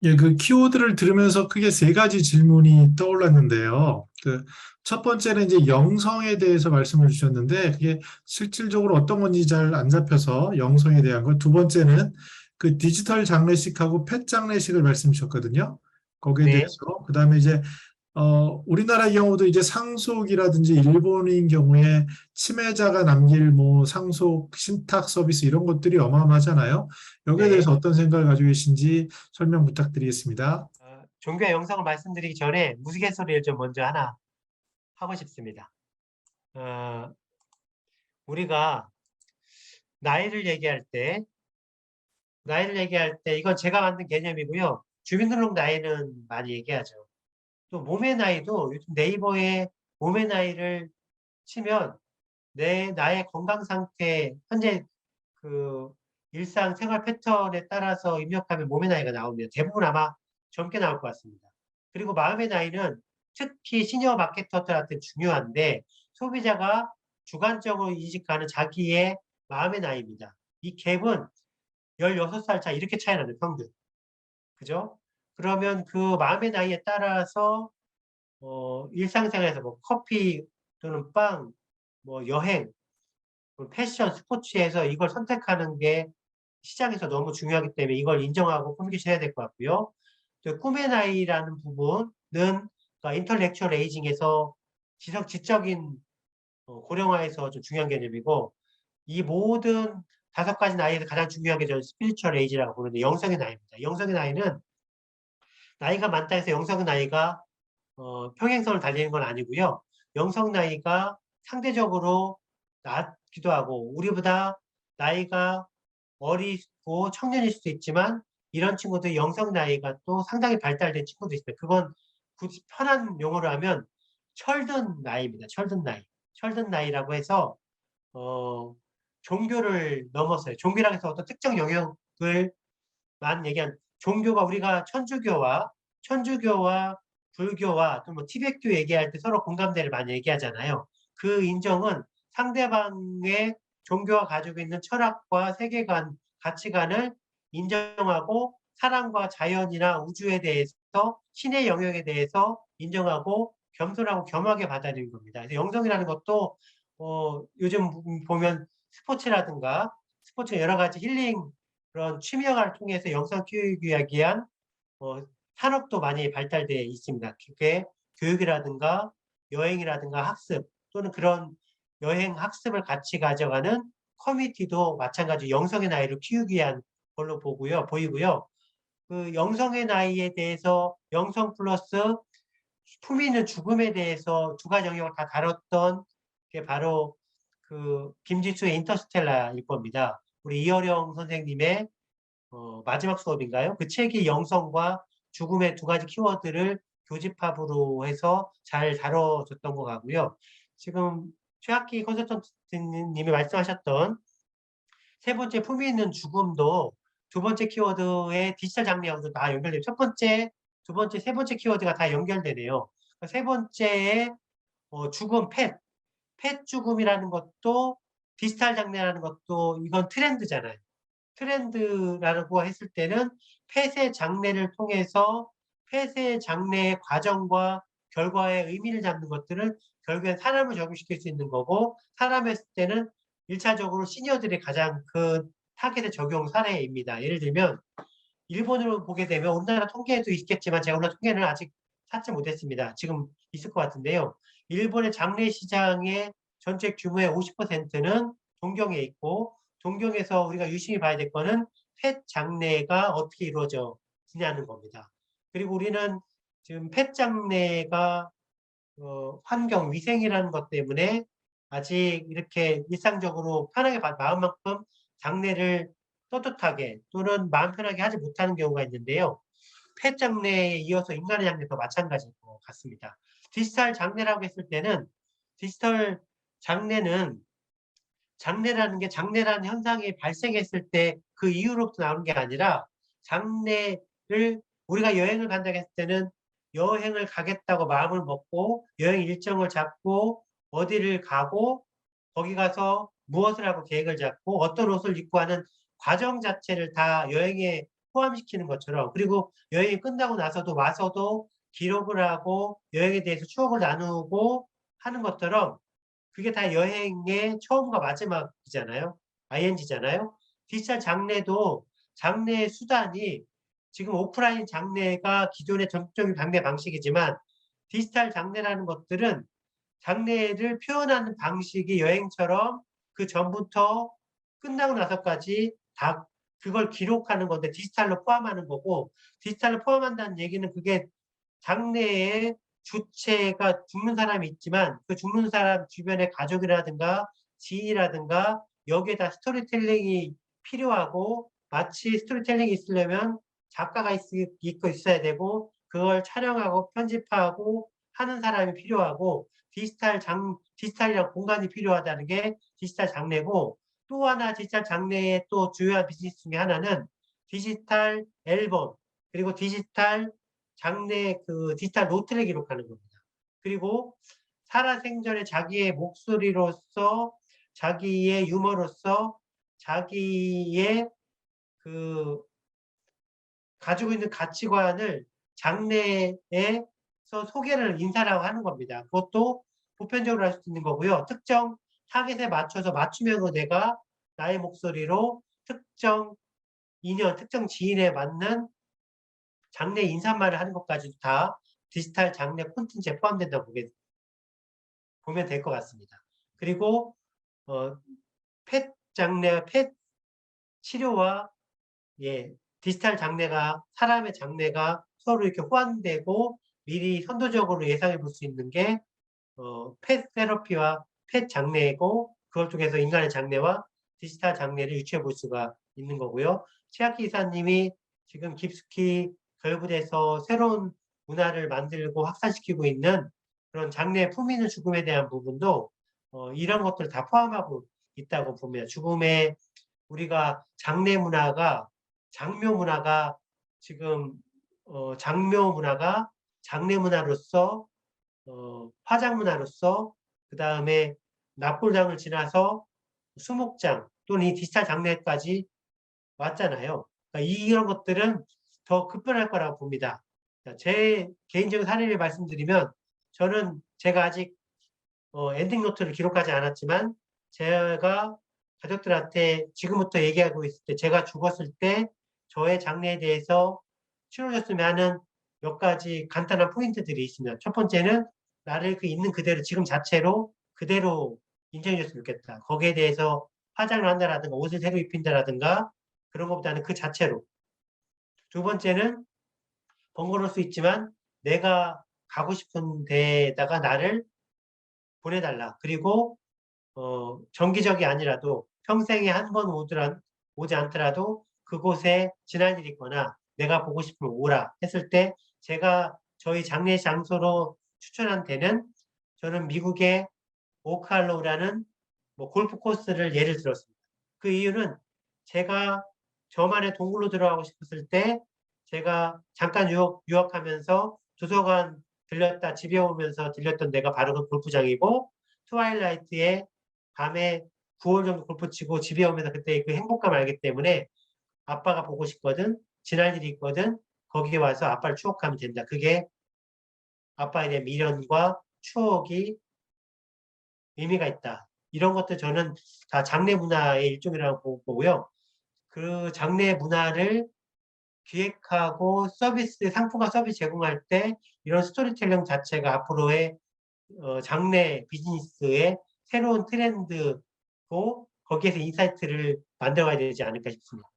예, 그 키워드를 들으면서 크게 세 가지 질문이 떠올랐는데요. 그 첫 번째는 이제 영성에 대해서 말씀을 주셨는데 그게 실질적으로 어떤 건지 잘 안 잡혀서 영성에 대한 것. 두 번째는 그 디지털 장례식하고 펫 장례식을 말씀 주셨거든요. 거기에 네, 대해서. 그다음에 이제 우리나라의 경우도 이제 상속이라든지 일본인 경우에 치매자가 남길 뭐 상속 신탁 서비스 이런 것들이 어마어마하잖아요. 여기에 네. 대해서 어떤 생각을 가지고 계신지 설명 부탁드리겠습니다. 종교의 영성을 말씀드리기 전에 우스갯소리를 좀 먼저 하나 하고 싶습니다. 어, 우리가 나이를 얘기할 때, 이건 제가 만든 개념이고요. 주민등록 나이는 많이 얘기하죠. 또 몸의 나이도 요즘 네이버에 몸의 나이를 치면 나의 건강 상태, 현재 그 일상 생활 패턴에 따라서 입력하면 몸의 나이가 나옵니다. 대부분 아마 젊게 나올 것 같습니다. 그리고 마음의 나이는 특히 시니어 마케터들한테 중요한데 소비자가 주관적으로 인식하는 자기의 마음의 나이입니다. 이 갭은 16살 차 이렇게 차이 나요, 평균. 그죠? 그러면 그 마음의 나이에 따라서 일상생활에서 뭐 커피 또는 빵, 뭐 여행, 뭐 패션, 스포츠에서 이걸 선택하는 게 시장에서 너무 중요하기 때문에 이걸 인정하고 커뮤니케이션 해야 될 것 같고요. 또 꿈의 나이라는 부분은 그러니까 인터렉츄얼 에이징에서 지적인 고령화에서 좀 중요한 개념이고 이 모든 5가지 나이에서 가장 중요한 게 저는 스피리추얼 에이지라고 부르는데 영성의 나이입니다. 영성의 나이는 나이가 많다 해서 영성의 나이가 평행선을 달리는 건 아니고요. 영성 나이가 상대적으로 낮기도 하고 우리보다 나이가 어리고 청년일 수도 있지만 이런 친구들 영성 나이가 또 상당히 발달된 친구도 있어요. 그건 굳이 편한 용어로 하면 철든 나이입니다. 철든 나이. 철든 나이라고 해서 어, 종교를 넘어서요. 종교라고 해서 어떤 특정 영역을 만 얘기한 종교가 우리가 천주교와 불교와 또 뭐 티베트교 얘기할 때 서로 공감대를 많이 얘기하잖아요. 그 인정은 상대방의 종교가 가지고 있는 철학과 세계관, 가치관을 인정하고 사랑과 자연이나 우주에 대해서 신의 영역에 대해서 인정하고 겸손하고 겸하게 받아들이는 겁니다. 그래서 영성이라는 것도 요즘 보면 스포츠 여러 가지 힐링 그런 취미생활을 통해서 영성 교육을 위한 어, 산업도 많이 발달되어 있습니다. 그게 교육이라든가 여행이라든가 학습 또는 그런 여행 학습을 같이 가져가는 커뮤니티도 마찬가지 영성의 나이를 키우기 위한 걸로 보이고요. 그 영성의 나이에 대해서 영성 플러스 품위 있는 죽음에 대해서 2가지 영역을 다 다뤘던 게 바로 그 김지수의 인터스텔라일 겁니다. 우리 이어령 선생님의 마지막 수업인가요? 그 책이 영성과 죽음의 2가지 키워드를 교집합으로 해서 잘 다뤄줬던 것 같고요. 지금 최학기 컨설턴트님이 말씀하셨던 세 번째 품위 있는 죽음도 2번째 키워드의 디지털 장르하고도 다 연결돼요. 첫 번째, 두 번째, 세 번째 키워드가 다 연결되네요. 세 번째의 죽음, 펫 죽음이라는 것도 디지털 장르라는 것도 이건 트렌드잖아요. 트렌드라고 했을 때는 폐쇄 장래를 통해서 폐쇄 장래의 과정과 결과의 의미를 잡는 것들을 결국엔 사람을 적용시킬 수 있는 거고 사람 했을 때는 1차적으로 시니어들이 가장 큰 타겟의 적용 사례입니다. 예를 들면 일본으로 보게 되면 우리나라 통계에도 있겠지만 제가 우리나라 통계는 아직 찾지 못했습니다. 지금 있을 것 같은데요. 일본의 장례 시장의 전체 규모의 50%는 동경에 있고 동경에서 우리가 유심히 봐야 될 거는 펫 장례가 어떻게 이루어지냐는 겁니다. 그리고 우리는 지금 펫 장례가 환경 위생이라는 것 때문에 아직 이렇게 일상적으로 편하게 마음만큼 장례를 떳떳하게 또는 마음 편하게 하지 못하는 경우가 있는데요. 폐 장례에 이어서 인간의 장례도 마찬가지인 것 같습니다. 디지털 장례라고 했을 때는 디지털 장례는 장례라는 현상이 발생했을 때 그 이후로부터 나오는 게 아니라 장례를 우리가 여행을 간다고 했을 때는 여행을 가겠다고 마음을 먹고 여행 일정을 잡고 어디를 가고 거기 가서 무엇을 하고 계획을 잡고 어떤 옷을 입고 하는 과정 자체를 다 여행의 포함시키는 것처럼, 그리고 여행이 끝나고 나서도 와서도 기록을 하고 여행에 대해서 추억을 나누고 하는 것처럼 그게 다 여행의 처음과 마지막이잖아요. ING잖아요. 디지털 장례도 장례 수단이 지금 오프라인 장례가 기존의 전통적인 장례 방식이지만 디지털 장례라는 것들은 장례를 표현하는 방식이 여행처럼 그 전부터 끝나고 나서까지 다 그걸 기록하는 건데 디지털로 포함하는 거고, 디지털로 포함한다는 얘기는 그게 장래에 주체가 죽는 사람이 있지만 그 죽는 사람 주변의 가족이라든가 지인이라든가 여기에다 스토리텔링이 필요하고, 마치 스토리텔링이 있으려면 작가가 있고 있어야 되고 그걸 촬영하고 편집하고 하는 사람이 필요하고 디지털이랑 공간이 필요하다는 게 디지털 장래고, 또 하나 디지털 장래의 또 주요한 비즈니스 중에 하나는 디지털 앨범, 그리고 디지털 장래 그 디지털 노트를 기록하는 겁니다. 그리고 살아생전에 자기의 목소리로서, 자기의 유머로서, 자기의 그 가지고 있는 가치관을 장래에서 소개를 인사라고 하는 겁니다. 그것도 보편적으로 할 수 있는 거고요. 특정 타겟에 맞춰서 맞춤형으로 내가 나의 목소리로 특정 인연, 특정 지인에 맞는 장례 인사말을 하는 것까지도 다 디지털 장례 콘텐츠에 포함된다고 보면 될 것 같습니다. 그리고 펫 장례, 펫 치료와 디지털 장례가, 사람의 장례가 서로 이렇게 호환되고 미리 선도적으로 예상해 볼 수 있는 게 펫 세러피와 펫 장례이고, 그걸 통해서 인간의 장례와 디지털 장례를 유추해 볼 수가 있는 거고요. 최학기 이사님이 지금 깊숙이 결부돼서 새로운 문화를 만들고 확산시키고 있는 그런 장례 품위 있는 죽음에 대한 부분도 이런 것들을 다 포함하고 있다고 봅니다. 죽음의 우리가 장례 문화가, 장묘 문화가 지금 장묘 문화가 장례 문화로서, 화장 문화로서, 그 다음에 납골당을 지나서 수목장 또는 이 디지털 장례까지 왔잖아요. 그러니까 이런 것들은 더 급변할 거라고 봅니다. 제 개인적인 사례를 말씀드리면, 저는 제가 아직 엔딩 노트를 기록하지 않았지만 제가 가족들한테 지금부터 얘기하고 있을 때, 제가 죽었을 때 저의 장래에 대해서 치러줬으면 하는 몇 가지 간단한 포인트들이 있습니다. 첫 번째는 나를 그 있는 그대로, 지금 자체로 그대로 인정해줬으면 좋겠다. 거기에 대해서 화장을 한다라든가 옷을 새로 입힌다라든가 그런 것보다는 그 자체로. 두 번째는 번거로울 수 있지만 내가 가고 싶은 데에다가 나를 보내달라. 그리고 정기적이 아니라도 평생에 한 번 오지 않더라도 그곳에 지날 일이 있거나 내가 보고 싶으면 오라 했을 때, 제가 저희 장례 장소로 추천한 데는, 저는 미국의 오크할로우라는 골프 코스를 예를 들었습니다. 그 이유는 제가 저만의 동굴로 들어가고 싶었을 때, 제가 잠깐 유학하면서 도서관 들렸다 집에 오면서 들렸던 데가 바로 그 골프장이고, 트와일라이트에 밤에 9월 정도 골프 치고 집에 오면서 그때 그 행복감을 알기 때문에 아빠가 보고 싶거든, 지날 일이 있거든, 거기에 와서 아빠를 추억하면 된다. 그게 아빠에 대한 미련과 추억이 의미가 있다. 이런 것들 저는 다 장례 문화의 일종이라고 보고요. 그 장례 문화를 기획하고 상품과 서비스 제공할 때 이런 스토리텔링 자체가 앞으로의 장례 비즈니스의 새로운 트렌드고, 거기에서 인사이트를 만들어가야 되지 않을까 싶습니다.